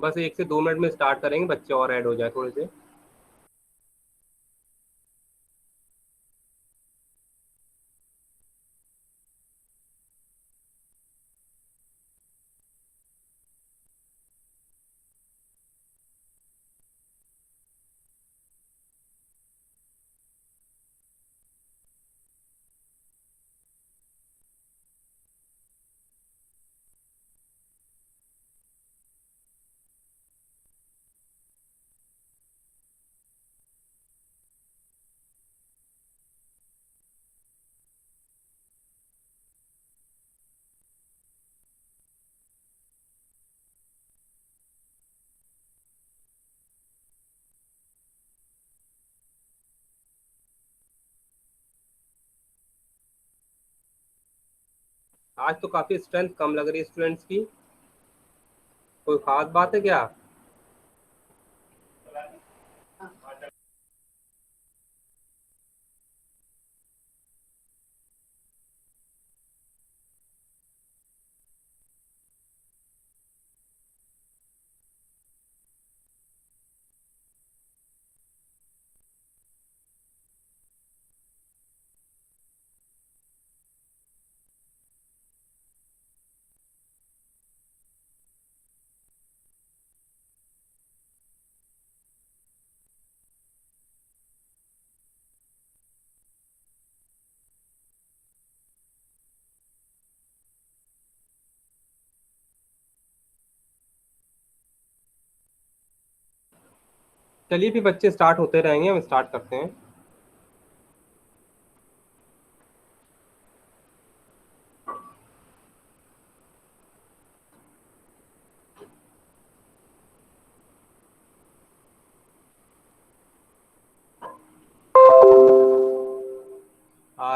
बस 1 से 2 मिनट में स्टार्ट करेंगे, बच्चे और ऐड हो जाए थोड़े से। आज तो काफी स्ट्रेंथ कम लग रही है स्टूडेंट्स की। कोई खास बात है क्या? चलिए भी बच्चे स्टार्ट होते रहेंगे, हम स्टार्ट करते हैं।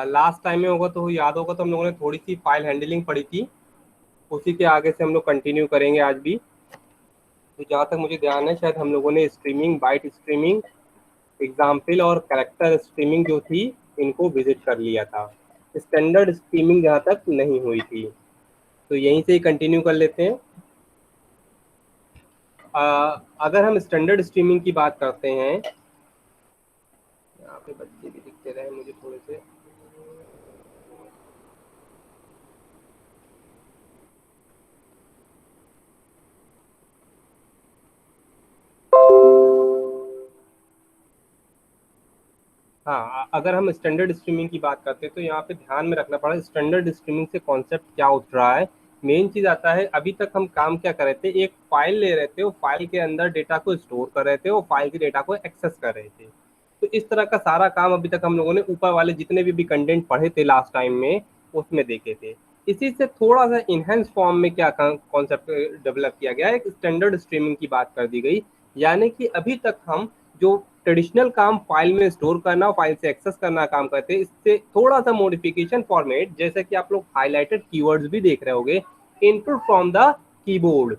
लास्ट टाइम में होगा तो याद होगा, तो हम लोगों ने थोड़ी सी फाइल हैंडलिंग पढ़ी थी, उसी के आगे से हम लोग कंटिन्यू करेंगे आज भी। तो जहाँ तक मुझे ध्यान है, शायद हम लोगों ने स्ट्रीमिंग, बाइट स्ट्रीमिंग, एग्जाम्पल और कैरेक्टर स्ट्रीमिंग जो थी, इनको विजिट कर लिया था। स्टैंडर्ड स्ट्रीमिंग जहाँ तक नहीं हुई थी, तो यहीं से ही कंटिन्यू कर लेते हैं। अगर हम स्टैंडर्ड स्ट्रीमिंग की बात करते हैं, यहाँ पे बच्चे भी दिखते रहे मुझे थोड़े से। हाँ, अगर हम स्टैंडर्ड स्ट्रीमिंग की बात करते हैं तो यहाँ पे ध्यान में रखना पड़ा स्टैंडर्ड स्ट्रीमिंग से कॉन्सेप्ट क्या उठ रहा है। मेन चीज आता है, अभी तक हम काम क्या कर रहे थे, एक फाइल ले रहे थे, वो फाइल के अंदर डेटा को स्टोर कर रहे थे, वो फाइल के डेटा को एक्सेस कर रहे थे। तो इस तरह का सारा काम अभी तक हम लोगों ने ऊपर वाले जितने भी कंटेंट पढ़े थे लास्ट टाइम में, उसमें देखे थे। इसी से थोड़ा सा इनहेंस फॉर्म में क्या कॉन्सेप्ट डेवलप किया गया, एक स्टैंडर्ड स्ट्रीमिंग की बात कर दी गई। यानी कि अभी तक हम जो ट्रेडिशनल काम फाइल में स्टोर करना, फाइल से एक्सेस करना काम करते हैं, इससे थोड़ा सा मॉडिफिकेशन फॉर्मेट, जैसे कि आप लोग हाईलाइटेड कीवर्ड्स भी देख रहे होंगे, इनपुट फ्रॉम द कीबोर्ड।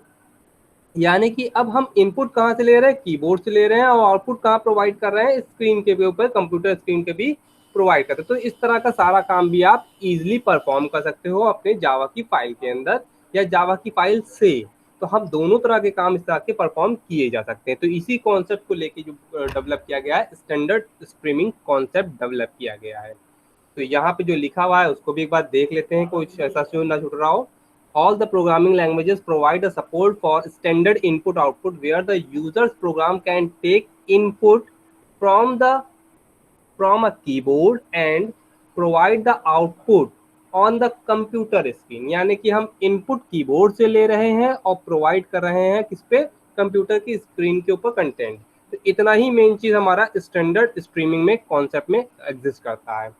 यानी कि अब हम इनपुट कहाँ से ले रहे हैं, कीबोर्ड से ले रहे हैं, और आउटपुट कहाँ प्रोवाइड कर रहे हैं, स्क्रीन के ऊपर, कंप्यूटर स्क्रीन के भी प्रोवाइड करते हैं। तो इस तरह का सारा काम भी आप इजिली परफॉर्म कर सकते हो अपने जावा की फाइल के अंदर, या जावा की फाइल से। तो हम दोनों तरह के काम इस तरह के परफॉर्म किए जा सकते हैं। तो इसी कॉन्सेप्ट को लेके जो डेवलप किया गया है, स्टैंडर्ड स्ट्रीमिंग कॉन्सेप्ट डेवलप किया गया है। तो यहाँ पे जो लिखा हुआ है उसको भी एक बार देख लेते हैं, कुछ ऐसा क्यों ना छूट रहा हो। All the programming languages provide a support for standard input-output where the user's program can take input from the from a keyboard and provide the output on the computer screen। यानी कि हम इनपुट कीबोर्ड से ले रहे हैं और provide कर रहे हैं किस पे, कंप्यूटर की स्क्रीन के ऊपर कंटेंट। तो इतना ही मेन चीज हमारा स्टैंडर्ड स्ट्रीमिंग में कॉन्सेप्ट में एग्जिस्ट करता है।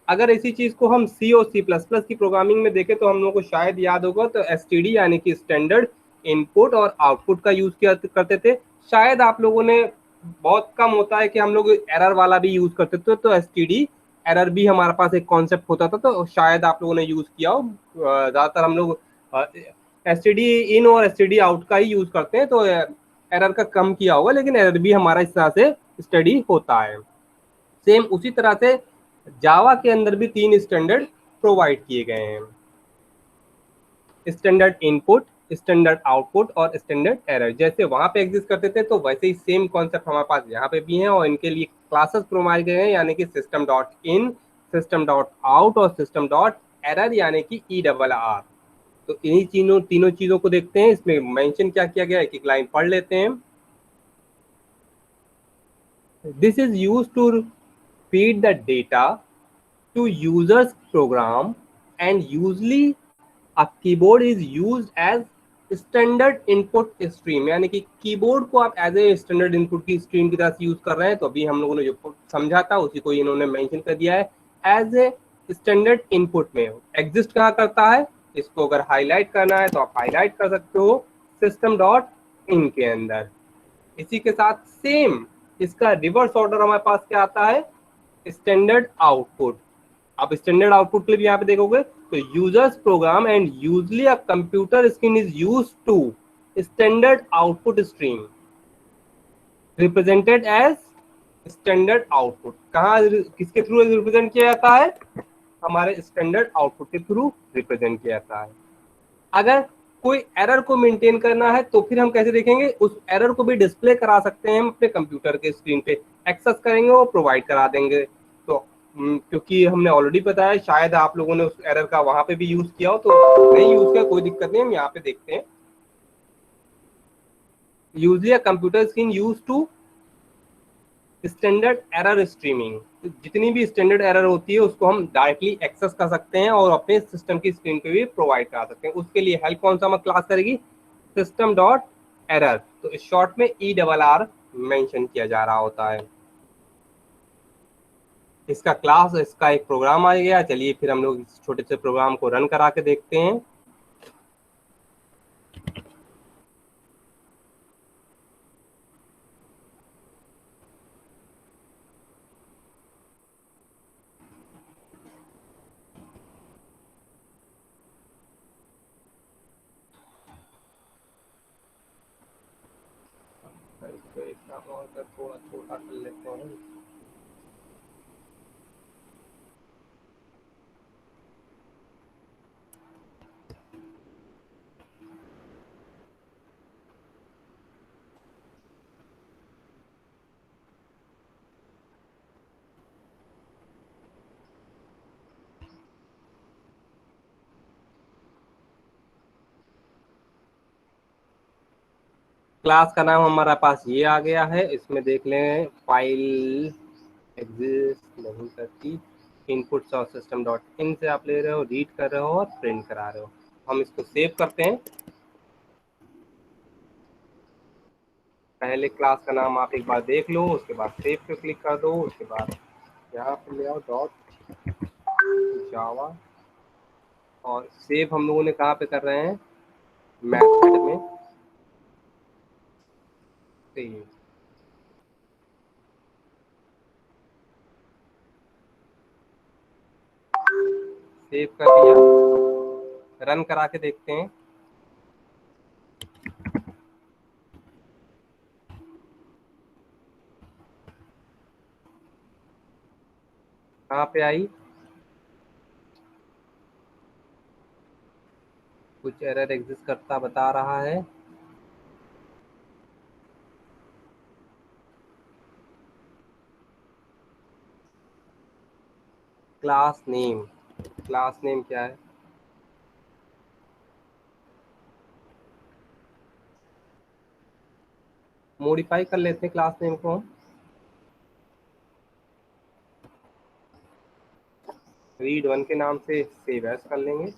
अगर इसी चीज को हम सी और सी प्लस प्लस की प्रोग्रामिंग में देखें तो हम लोग को शायद याद होगा, तो एस टी डी यानी कि स्टैंडर्ड इनपुट और आउटपुट का यूज किया करते थे। शायद आप लोगों ने, बहुत कम होता है कि हम लोग एरर वाला भी यूज करते थे, तो एस टी डी एरर भी हमारे पास एक कॉन्सेप्ट होता था, तो शायद आप लोगों ने यूज किया हो। ज्यादातर हम लोग एस टी डी इन और एस टी डी आउट का ही यूज करते हैं, तो एरर का कम किया होगा, लेकिन एरर भी हमारा इस तरह से स्टडी होता है। सेम उसी तरह से जावा के अंदर भी 3 स्टैंडर्ड प्रोवाइड किए गए हैं। स्टैंडर्ड इनपुट, स्टैंडर्ड आउटपुट और स्टैंडर्ड एरर। जैसे वहां पे एग्जिस्ट करते थे तो वैसे ही सेम कॉन्सेप्ट हमारे पास यहाँ पे भी है, और इनके लिए क्लासेस प्रोवाइड गए हैं, यानी कि system dot in, system dot out और सिस्टम डॉट एरर यानी कि ERR। तो इन्हीं तीनों चीजों को देखते हैं। इसमें मेंशन क्या किया गया है, एक लाइन पढ़ लेते हैं। This is use to feed the data to users program, and usually a keyboard is used as standard input stream, यानी कि कीबोर्ड को आप एज ए स्टैंडर्ड इनपुट की स्ट्रीम की तरह से यूज कर रहे हैं। तो अभी हम लोगों ने जो समझा था उसी को इन्होंने मेंशन कर दिया है, एज ए स्टैंडर्ड इनपुट में एग्जिस्ट कहाँ करता है। इसको अगर हाईलाइट करना है तो आप हाईलाइट कर सकते हो सिस्टम डॉट इन के अंदर। इसी के साथ सेम इसका रिवर्स ऑर्डर हमारे पास क्या आता है, स्टैंडर्ड आउटपुट। आप स्टैंडर्ड आउटपुट के लिए भी यहाँ पे देखोगे तो users program and usually a computer screen is used to standard output stream represented as standard output. कहाँ किसके थ्रू रिप्रेजेंट किया जाता है, हमारे स्टैंडर्ड आउटपुट के थ्रू रिप्रेजेंट किया जाता है। अगर कोई एरर को मेंटेन करना है तो फिर हम कैसे देखेंगे, उस एरर को भी डिस्प्ले करा सकते हैं हम अपने कंप्यूटर के स्क्रीन पे, एक्सेस करेंगे और प्रोवाइड करा देंगे। तो क्योंकि हमने ऑलरेडी बताया, शायद आप लोगों ने उस एरर का वहां पे भी यूज किया हो, तो नहीं यूज किया कोई दिक्कत नहीं, हम यहाँ पे देखते हैं। Usually a computer screen use to standard error streaming. जितनी भी स्टैंडर्ड एरर होती है उसको हम डायरेक्टली एक्सेस कर सकते हैं और अपने सिस्टम की स्क्रीन पे भी प्रोवाइड करा सकते हैं। उसके लिए हेल्प कौन सा हमारा क्लास करेगी, सिस्टम डॉट एरर। तो इस शॉर्ट में ERR मेंशन किया जा रहा होता है। इसका क्लास, इसका एक प्रोग्राम आ गया। चलिए फिर हम लोग इस छोटे से प्रोग्राम को रन करा के देखते हैं। थोड़ा छोटा कर लेते हैं। क्लास का नाम हमारा पास ये आ गया है। इसमें देख लें, फाइल एग्जिस्ट नहीं करती, इनपुट्स और सिस्टम डॉट इन से आप ले रहे हो, रीड कर रहे हो और प्रिंट करा रहे हो। हम इसको सेव करते हैं। पहले क्लास का नाम आप एक बार देख लो, उसके बाद सेव पे क्लिक कर दो, उसके बाद यहाँ पे ले आओ डॉट जावा, और सेव हम लोगों ने कहाँ पे कर रहे हैं, मैथड में। सेव सेव कर दिया, रन करा के देखते हैं। कहाँ पे आई, कुछ एरर एग्जिस्ट करता बता रहा है। क्लास नेम, क्लास नेम क्या है, मॉडिफाई कर लेते हैं क्लास नेम को। रीड वन के नाम से सेव एज कर लेंगे।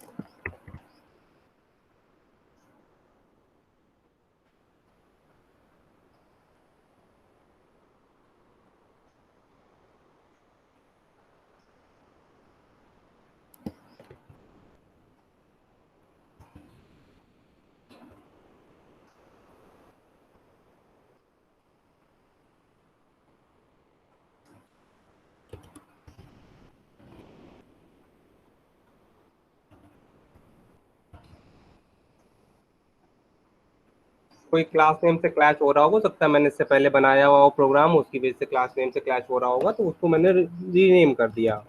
कोई क्लास नेम से क्लैश हो रहा होगा, सकता है मैंने इससे पहले बनाया हुआ वो प्रोग्राम, उसकी वजह से क्लास नेम से क्लैश हो रहा होगा, तो उसको मैंने रीनेम कर दिया।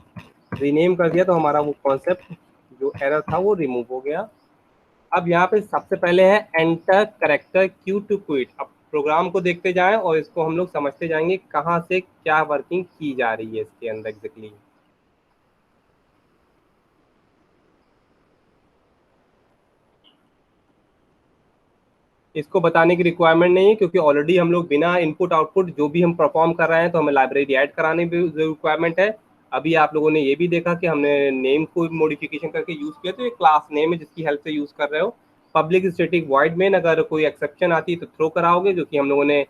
रीनेम कर दिया तो हमारा वो कॉन्सेप्ट जो एरर था वो रिमूव हो गया। अब यहाँ पे सबसे पहले है enter character Q to quit. अब प्रोग्राम को देखते जाएं और इसको हम लोग समझते जाएंगे कहाँ से क्या वर्किंग की जा रही है इसके अंदर एग्जैक्टली। इसको बताने की रिक्वायरमेंट नहीं है क्योंकि ऑलरेडी हम लोग बिना इनपुट आउटपुट जो भी हम परफॉर्म कर रहे हैं तो हमें लाइब्रेरी ऐड कराने की रिक्वायरमेंट है। अभी आप लोगों ने ये भी देखा कि हमने नेम को मॉडिफिकेशन करके यूज किया, तो ये क्लास नेम है जिसकी हेल्प से यूज कर रहे हो। पब्लिक स्टैटिक वॉइड मेन, अगर कोई एक्सेप्शन आती है तो थ्रो कराओगे, जो कि हम लोगों ने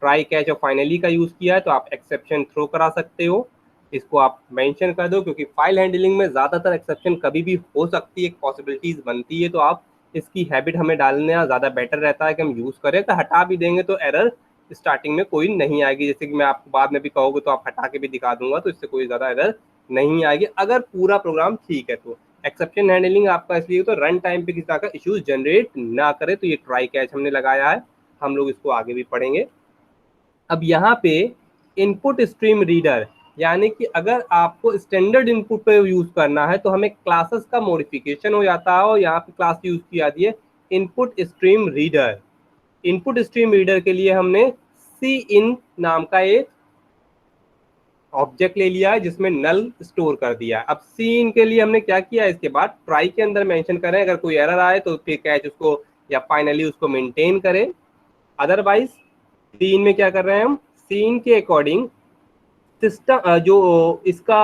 ट्राई कैच और फाइनली का यूज किया है, तो आप एक्सेप्शन थ्रो करा सकते हो। इसको आप मेंशन कर दो क्योंकि फाइल हैंडलिंग में ज्यादातर एक्सेप्शन कभी भी हो सकती है, पॉसिबिलिटीज बनती है, तो आप इसकी हैबिट हमें डालना ज़्यादा बेटर रहता है कि हम यूज़ करें। तो हटा भी देंगे तो एरर स्टार्टिंग में कोई नहीं आएगी, जैसे कि मैं आपको बाद में भी कहोगे तो आप हटा के भी दिखा दूंगा, तो इससे कोई ज़्यादा एरर नहीं आएगी अगर पूरा प्रोग्राम ठीक है। तो एक्सेप्शन हैंडलिंग आपका इसलिए तो रन टाइम पे किसी तरह का इश्यूज जनरेट ना करे। तो ये ट्राई कैच हमने लगाया है, हम लोग इसको आगे भी पढ़ेंगे। अब यहाँ पे इनपुट स्ट्रीम रीडर, यानी कि अगर आपको स्टैंडर्ड इनपुट पे यूज करना है तो हमें क्लासेस का मॉडिफिकेशन हो जाता है और यहाँ पे क्लास यूज की जाती है input stream reader. Input stream reader के लिए हमने सी इन नाम का एक ऑब्जेक्ट ले लिया है जिसमें नल स्टोर कर दिया है। अब सी इन के लिए हमने क्या किया है, इसके बाद ट्राई के अंदर मेंशन करें, अगर कोई एरर आए तो फिर कैच उसको या फाइनली उसको मेंटेन करें। अदरवाइज सीन में क्या कर रहे हैं हम, सीन के अकॉर्डिंग सिस्टम जो इसका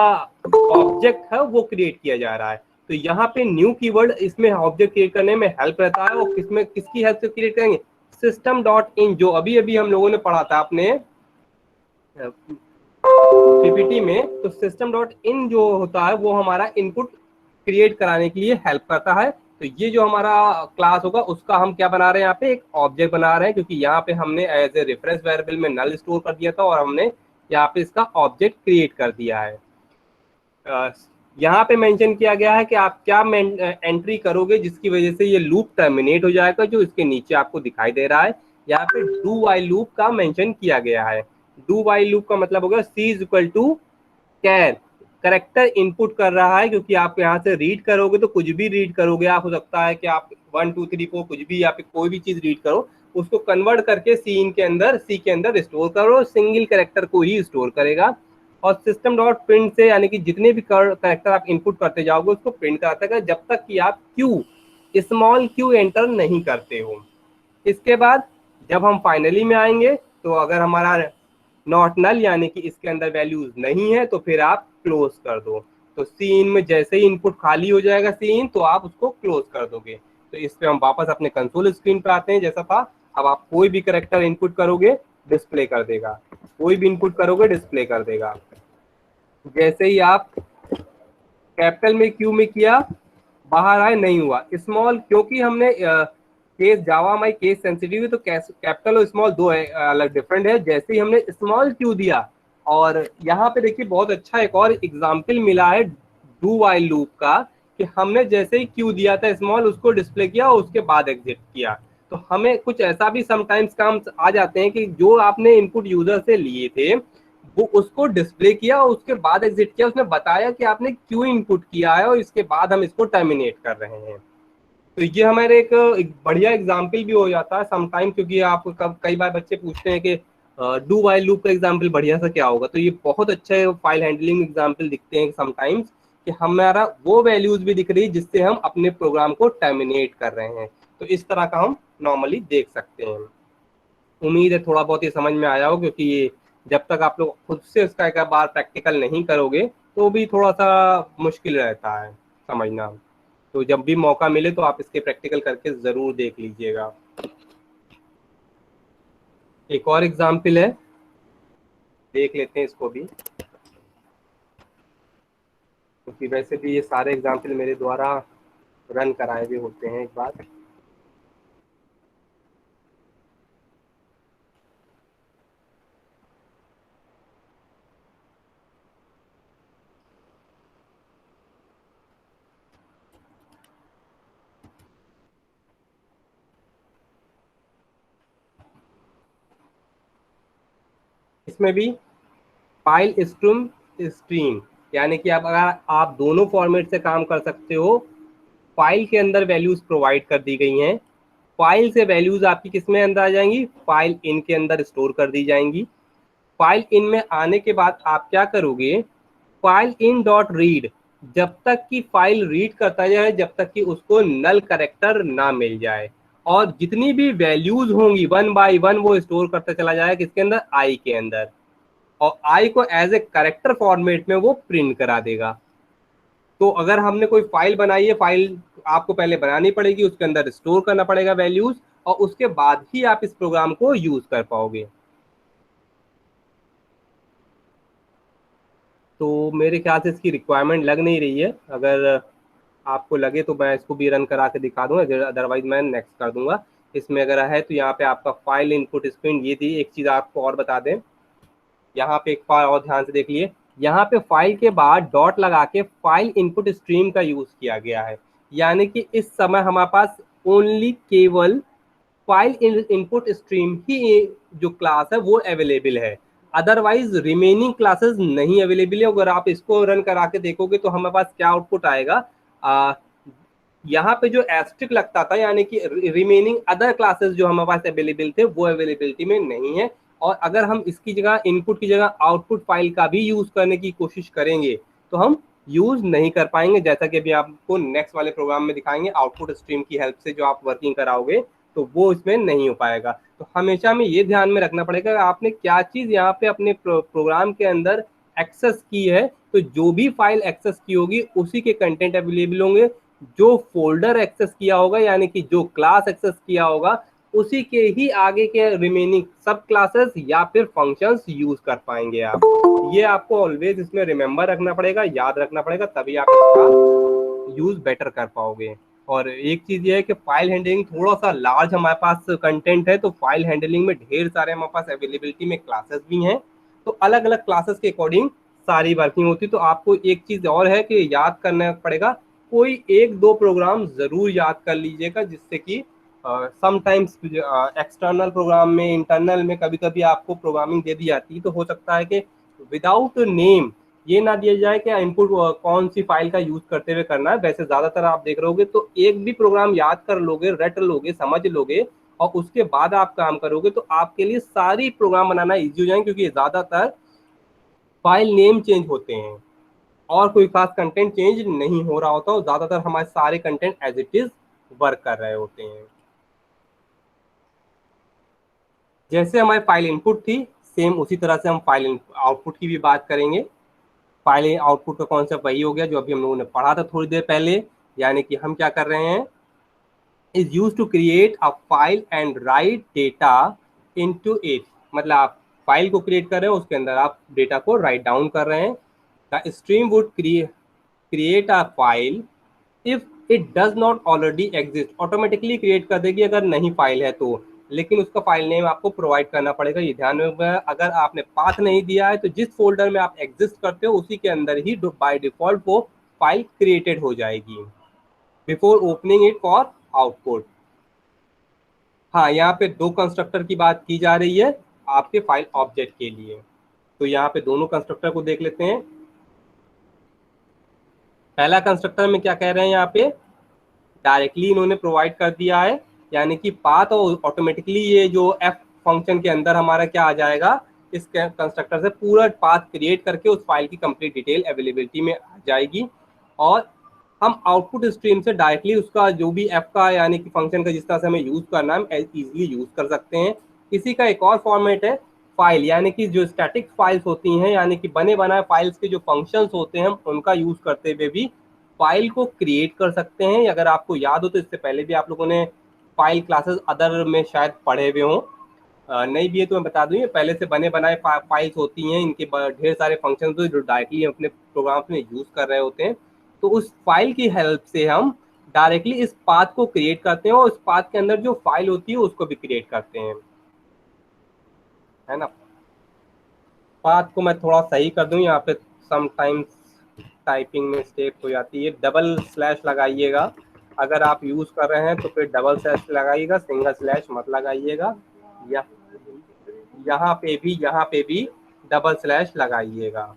ऑब्जेक्ट है वो क्रिएट किया जा रहा है। तो यहाँ पे न्यू कीवर्ड इसमें ऑब्जेक्ट क्रिएट करने में हेल्प रहता है। और किसमें किसकी हेल्प से क्रिएट करेंगे, सिस्टम डॉट इन, जो अभी अभी हम लोगों ने पढ़ा था अपने पीपीटी में। तो सिस्टम डॉट इन जो होता है वो हमारा इनपुट क्रिएट कराने के लिए हेल्प करता है। तो ये जो हमारा क्लास होगा उसका हम क्या बना रहे हैं, यहाँ पे एक ऑब्जेक्ट बना रहे हैं, क्योंकि यहाँ पे हमने एज ए रेफरेंस वेरिएबल में नल स्टोर कर दिया था और हमने यहाँ पे इसका ऑब्जेक्ट क्रिएट कर दिया है। यहाँ पे मेंशन किया गया है कि आप क्या एंट्री करोगे जिसकी वजह से ये लूप टर्मिनेट हो जाएगा, जो इसके नीचे आपको दिखाई दे रहा है। यहाँ पे डू वाइल लूप का मेंशन किया गया है। डू वाइल लूप का मतलब होगा C is equal to char, character input कर रहा है, क्योंकि आप यहाँ से रीड करोगे तो कुछ भी रीड करोगे आप, हो सकता है कि आप 1 2 3 4 कुछ भी, आप कोई भी चीज रीड करो, उसको कन्वर्ट करके सी के अंदर स्टोर करो, सिंगल करेक्टर को ही स्टोर करेगा। और सिस्टम डॉट प्रिंट से, यानी कि जितने भी करेक्टर आप इनपुट करते जाओगे उसको प्रिंट कराता है जब तक कि आप क्यू स्मॉल क्यू एंटर नहीं करते हो। इसके बाद जब हम फाइनली में आएंगे तो अगर हमारा नॉट नल यानी कि इसके अंदर वैल्यूज नहीं है तो फिर आप क्लोज कर दो। तो सीन में जैसे ही इनपुट खाली हो जाएगा सीन, तो आप उसको क्लोज कर दोगे। तो इस पे हम वापस अपने कंसोल स्क्रीन पे आते हैं जैसा था। अब आप कोई भी करेक्टर इनपुट करोगे डिस्प्ले कर देगा, कोई भी इनपुट करोगे डिस्प्ले कर देगा। जैसे ही आप कैपिटल में क्यू में किया, बाहर आए नहीं हुआ स्मॉल, क्योंकि हमने case Java my case sensitive है, तो कैपिटल और स्मॉल दो है, अलग डिफरेंट है। जैसे ही हमने स्मॉल क्यू दिया, और यहाँ पे देखिए बहुत अच्छा एक और एग्जाम्पल मिला है डू वाइल लूप का, कि हमने जैसे ही क्यू दिया था स्मॉल, उसको डिस्प्ले किया और उसके बाद एग्जिट किया। तो हमें कुछ ऐसा भी समटाइम्स काम आ जाते हैं कि जो आपने इनपुट यूजर से लिए थे वो उसको डिस्प्ले किया और उसके बाद एग्जिट किया, उसने बताया कि आपने क्यों इनपुट किया है और इसके बाद हम इसको टर्मिनेट कर रहे हैं। तो ये हमारे एक बढ़िया एग्जाम्पल भी हो जाता है समटाइम, क्योंकि आप कई बार बच्चे पूछते हैं कि डू वाइल लूप का एग्जाम्पल बढ़िया सा क्या होगा, तो ये बहुत अच्छे फाइल हैंडलिंग एग्जाम्पल दिखते हैं समटाइम्स, कि हमारा वो वैल्यूज भी दिख रही है जिससे हम अपने प्रोग्राम को टर्मिनेट कर रहे हैं। तो इस तरह का हम नॉर्मली देख सकते हैं। उम्मीद है थोड़ा बहुत ये समझ में आया हो, क्योंकि ये जब तक आप लोग खुद से उसका एक बार प्रैक्टिकल नहीं करोगे तो भी थोड़ा सा मुश्किल रहता है समझना। तो जब भी मौका मिले तो आप इसके प्रैक्टिकल करके ज़रूर देख लीजिएगा। एक और एग्जाम्पल है, देख लेते हैं इसको भी, क्योंकि वैसे भी ये सारे एग्जाम्पल मेरे द्वारा रन कराए हुए होते हैं एक बार। इसमें भी फाइल स्ट्रीम, यानी कि अब अगर आप दोनों फॉर्मेट से काम कर सकते हो, फाइल के अंदर वैल्यूज प्रोवाइड कर दी गई हैं। फाइल से वैल्यूज आपकी किस में अंदर आ जाएंगी, फाइल इन के अंदर स्टोर कर दी जाएंगी। फाइल इन में आने के बाद आप क्या करोगे, फाइल इन डॉट रीड, जब तक कि फाइल रीड करता जाए, जब तक कि उसको नल करेक्टर ना मिल जाए, और जितनी भी वैल्यूज होंगी वन बाय वन वो स्टोर करता चला जाएगा किसके अंदर, आई के अंदर, और आई को एज ए करेक्टर फॉर्मेट में वो प्रिंट करा देगा। तो अगर हमने कोई फाइल बनाई है, फाइल आपको पहले बनानी पड़ेगी, उसके अंदर स्टोर करना पड़ेगा वैल्यूज, और उसके बाद ही आप इस प्रोग्राम को यूज कर पाओगे। तो मेरे ख्याल से इसकी रिक्वायरमेंट लग नहीं रही है, अगर आपको लगे तो मैं इसको भी रन करा के दिखा दूंगा, अदरवाइज मैं नेक्स्ट कर दूंगा। इसमें अगर है तो यहाँ पे आपका फाइल इनपुट स्क्रीन ये थी। एक चीज आपको और बता दें, यहाँ पे एक बार और ध्यान से देख लिए, यहाँ पे फाइल के बाद डॉट लगा के फाइल इनपुट स्ट्रीम का यूज किया गया है, यानी कि इस समय हमारे पास ओनली केवल फाइल इनपुट स्ट्रीम ही जो क्लास है वो अवेलेबल है, अदरवाइज रिमेनिंग क्लासेस नहीं अवेलेबल है। अगर आप इसको रन करा के देखोगे तो हमारे पास क्या आउटपुट आएगा, यहाँ पे जो एस्ट्रिक लगता था, यानी कि रिमेनिंग अदर क्लासेस जो हमारे पास अवेलेबल थे वो अवेलेबिलिटी में नहीं है। और अगर हम इसकी जगह इनपुट की जगह आउटपुट फाइल का भी यूज करने की कोशिश करेंगे तो हम यूज नहीं कर पाएंगे, जैसा कि अभी आपको नेक्स्ट वाले प्रोग्राम में दिखाएंगे, आउटपुट स्ट्रीम की हेल्प से जो आप वर्किंग कराओगे तो वो इसमें नहीं हो पाएगा। तो हमेशा में ये ध्यान में रखना पड़ेगा आपने क्या चीज यहाँ पे अपने प्रोग्राम के अंदर एक्सेस की है, तो जो भी फाइल एक्सेस की होगी उसी के कंटेंट अवेलेबल होंगे। जो फोल्डर एक्सेस किया होगा, यानी कि जो क्लास एक्सेस किया होगा, उसी के ही आगे के रिमेनिंग सब क्लासेस या फिर फंक्शंस यूज कर पाएंगे आप। ये आपको ऑलवेज इसमें रिमेंबर रखना पड़ेगा, याद रखना पड़ेगा, तभी आप इसका यूज बेटर कर पाओगे। और एक चीज ये है कि फाइल हैंडलिंग थोड़ा सा लार्ज हमारे पास कंटेंट है, तो फाइल हैंडलिंग में ढेर सारे हमारे पास अवेलेबिलिटी में क्लासेस भी हैं, तो अलग अलग क्लासेस के अकॉर्डिंग सारी वर्किंग होती है। तो आपको एक चीज और है कि याद करना पड़ेगा, कोई एक दो प्रोग्राम जरूर याद कर लीजिएगा, जिससे कि समटाइम्स एक्सटर्नल प्रोग्राम में, इंटरनल में कभी कभी आपको प्रोग्रामिंग दे दी जाती है, तो हो सकता है कि विदाउट नेम ये ना दिया जाए कि इनपुट कौन सी फाइल का यूज करते हुए करना है। वैसे ज्यादातर आप देख रहे होगे तो एक भी प्रोग्राम याद कर लोगे, रट लोगे, समझ लोगे, और उसके बाद आप काम करोगे तो आपके लिए सारी प्रोग्राम बनाना इजी हो जाएंगे, क्योंकि ज्यादातर फाइल नेम चेंज होते हैं और कोई खास कंटेंट चेंज नहीं हो रहा होता, और ज्यादातर हमारे सारे content as it is work कर रहे होते हैं। जैसे हमारी फाइल इनपुट थी, सेम उसी तरह से हम फाइल आउटपुट की भी बात करेंगे। फाइल आउटपुट का कॉन्सेप्ट वही हो गया जो अभी हम लोगों ने पढ़ा था थोड़ी देर पहले, यानी कि हम क्या कर रहे हैं, is use to create a file and write data into it. मतलब आप फाइल को क्रिएट कर रहे हैं, उसके अंदर आप डेटा को राइट डाउन कर रहे हैं। The stream would create a file if it does not already exist, automatically create कर देगी अगर नहीं फाइल है तो, लेकिन उसका फाइल नेम आपको प्रोवाइड करना पड़ेगा। ये ध्यान में रखना, अगर आपने पाथ नहीं दिया है तो जिस फोल्डर में आप एग्जिस्ट करते हो उसी के अंदर ही बाय डिफॉल्ट वो फाइल क्रिएटेड हो जाएगी before opening it for output. हाँ, यहाँ पे दो कंस्ट्रक्टर की बात की जा रही है आपके फाइल ऑब्जेक्ट के लिए। तो यहाँ पे दोनों कंस्ट्रक्टर को देख लेते हैं। पहला कंस्ट्रक्टर में क्या कह रहे हैं, यहाँ पे डायरेक्टली इन्होंने प्रोवाइड कर दिया है, यानी कि पाथ, और ऑटोमेटिकली ये जो एफ फंक्शन के अंदर हमारा क्या आ जाएगा, इस कंस्ट्रक्टर से पूरा पाथ क्रिएट करके उस फाइल की कंप्लीट डिटेल अवेलेबिलिटी में आ जाएगी। और हम आउटपुट स्ट्रीम से डायरेक्टली उसका जो भी एफ का यानी कि फंक्शन का जिस तरह से हमें यूज करना है, हम इजीली यूज कर सकते हैं। इसी का एक और फॉर्मेट है फाइल, यानी कि जो स्टैटिक फाइल्स होती हैं, यानी कि बने बनाए फाइल्स के जो फंक्शंस होते हैं, हम उनका यूज करते हुए भी फाइल को क्रिएट कर सकते हैं। अगर आपको याद हो तो इससे पहले भी आप लोगों ने फाइल क्लासेस अदर में शायद पढ़े हुए हों, नहीं भी है तो मैं बता दूं, ये पहले से बने बनाए फाइल्स होती हैं, इनके ढेर सारे फंक्शन होते हैं जो डायरेक्टली अपने प्रोग्राम्स में यूज कर रहे होते हैं। तो उस फाइल की हेल्प से हम डायरेक्टली इस पाथ को क्रिएट करते हैं, और उस पाथ के अंदर जो फाइल होती है उसको भी क्रिएट करते हैं, है ना। पाथ को मैं थोड़ा सही कर दूं, यहाँ पे समटाइम्स टाइपिंग में मिस्टेक हो जाती है, डबल स्लैश लगाइएगा। अगर आप यूज कर रहे हैं तो फिर डबल स्लैश लगाइएगा, सिंगल स्लैश मत लगाइएगा। या यहाँ पे भी डबल स्लैश लगाइएगा।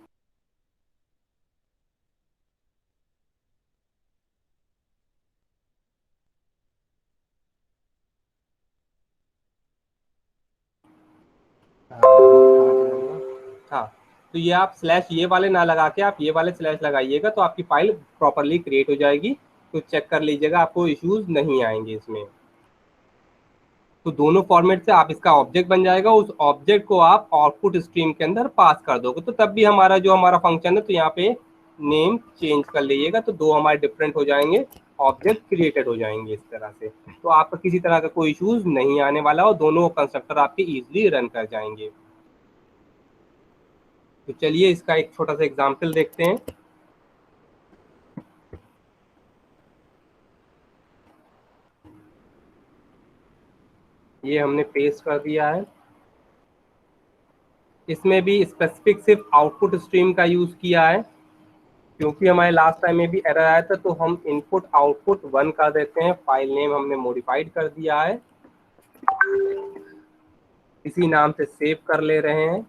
हाँ, तो ये आप स्लैश ये वाले ना लगा के आप ये वाले स्लैश लगाइएगा, तो आपकी फाइल प्रॉपरली क्रिएट हो जाएगी। तो चेक कर लीजिएगा, आपको इश्यूज नहीं आएंगे इसमें। तो दोनों फॉर्मेट से आप इसका ऑब्जेक्ट बन जाएगा, उस ऑब्जेक्ट को आप आउटपुट स्ट्रीम के अंदर पास कर दोगे, तो तब भी हमारा जो हमारा फंक्शन है, तो यहाँ पे नेम चेंज कर लीजिएगा, तो दो हमारे डिफरेंट हो जाएंगे, ऑब्जेक्ट क्रिएटेड हो जाएंगे इस तरह से। तो आपका किसी तरह का कोई इश्यूज नहीं आने वाला, और दोनों कंस्ट्रक्टर आपके इजिली रन कर जाएंगे। तो चलिए इसका एक छोटा सा एग्जाम्पल देखते हैं। ये हमने पेस्ट कर दिया है। इसमें भी स्पेसिफिक सिर्फ आउटपुट स्ट्रीम का यूज किया है, क्योंकि हमारे लास्ट टाइम में भी एरर आया था, तो हम इनपुट आउटपुट 1 कर देते हैं। फाइल नेम हमने मॉडिफाइड कर दिया है, इसी नाम से सेव कर ले रहे हैं।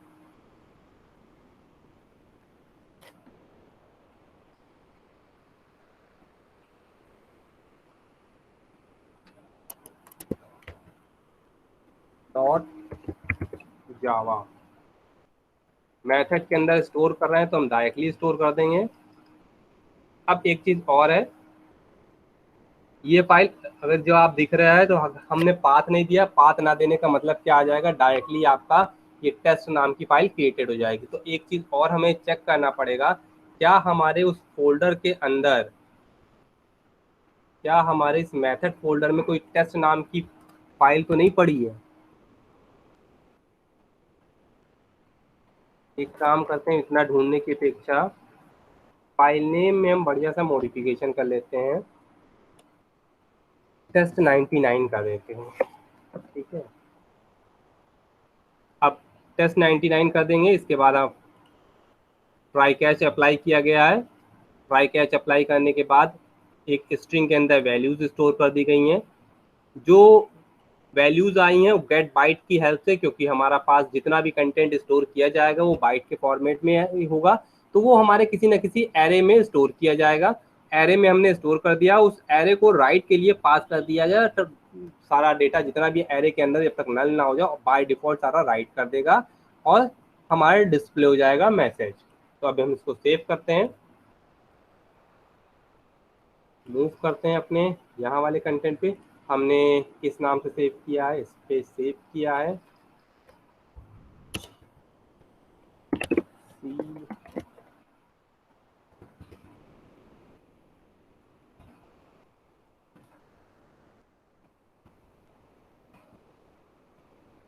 डॉट जावा मेथड के अंदर स्टोर कर रहे हैं, तो हम डायरेक्टली स्टोर कर देंगे। अब एक चीज और है, ये फाइल अगर जो आप दिख रहा है, तो हमने पाथ नहीं दिया। पाथ ना देने का मतलब क्या आ जाएगा, डायरेक्टली आपका ये टेस्ट नाम की फाइल क्रिएटेड हो जाएगी। तो एक चीज और हमें चेक करना पड़ेगा, क्या हमारे उस फोल्डर के अंदर, क्या हमारे इस मेथड फोल्डर में कोई टेस्ट नाम की फाइल तो नहीं पड़ी है। एक काम करते हैं, इतना ढूंढने की अपेक्षा फाइल नेम में हम बढ़िया सा मॉडिफिकेशन कर लेते हैं, टेस्ट 99 कर देते हैं, ठीक है। अब टेस्ट 99 कर देंगे, इसके बाद आप ट्राई कैच अप्लाई किया गया है। ट्राई कैच अप्लाई करने के बाद एक स्ट्रिंग के अंदर वैल्यूज स्टोर कर दी गई हैं। जो वैल्यूज आई हैं वो गेट बाइट की हेल्प से, क्योंकि हमारा पास जितना भी कंटेंट स्टोर किया जाएगा वो बाइट के फॉर्मेट में होगा, तो वो हमारे किसी न किसी एरे में स्टोर किया जाएगा। एरे में हमने स्टोर कर दिया, उस एरे को राइट के लिए पास कर दिया जाए, तो सारा डेटा जितना भी एरे के अंदर जब तक नल ना हो जाए, बाय डिफॉल्ट सारा राइट कर देगा और हमारे डिस्प्ले हो जाएगा मैसेज। तो अब हम इसको सेव करते हैं, मूव करते हैं अपने यहाँ वाले कंटेंट पे। हमने किस नाम से सेव किया है, इस पे सेव किया है।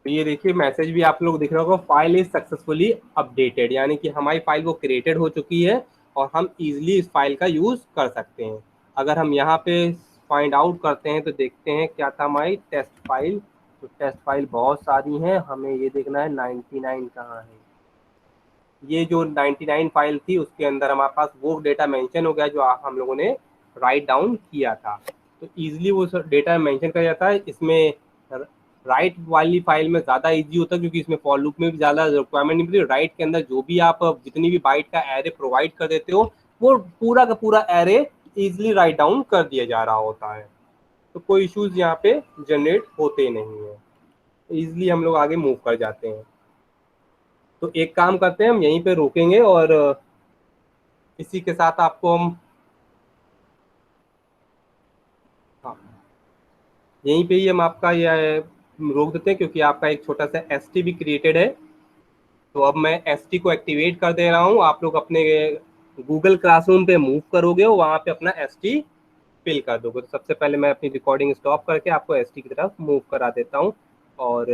तो ये देखिए मैसेज भी आप लोग दिख रहा होगा, फाइल इज सक्सेसफुली अपडेटेड, यानी कि हमारी फाइल वो क्रिएटेड हो चुकी है और हम इजीली इस फाइल का यूज कर सकते हैं। अगर हम यहाँ पे फाइंड आउट करते हैं, तो देखते हैं क्या था हमारी टेस्ट फाइल। तो टेस्ट फाइल बहुत सारी हैं, हमें ये देखना है 99 कहाँ है। ये जो 99 फाइल थी, उसके अंदर हमारे पास वो डेटा मेंशन हो गया जो हम लोगों ने राइट डाउन किया था। तो इजीली वो डेटा मेंशन कर जाता है। इसमें राइट वाली फाइल में ज़्यादा इजी होता है, क्योंकि इसमें फॉर लूप में भी ज़्यादा रिक्वायरमेंट नहीं पड़ती। राइट के अंदर जो भी आप जितनी भी बाइट का एरे प्रोवाइड कर देते हो, वो पूरा का पूरा एरे इजिली राइट डाउन कर दिया जा रहा होता है, तो कोई इश्यूज यहाँ पे जनरेट होते नहीं है, इजिली हम लोग आगे मूव कर जाते हैं। तो एक काम करते हैं, हम यहीं पे रोकेंगे और इसी के साथ आपको हम, हाँ, यहीं पे ही हम आपका ये रोक देते हैं, क्योंकि आपका एक छोटा सा एसटी भी क्रिएटेड है। तो अब मैं एसटी को एक्टिवेट कर दे रहा हूँ। आप लोग अपने गूगल क्लासरूम पे मूव करोगे, वहाँ पे अपना एसटी फिल कर दोगे। तो सबसे पहले मैं अपनी रिकॉर्डिंग स्टॉप करके आपको एसटी की तरफ मूव करा देता हूँ और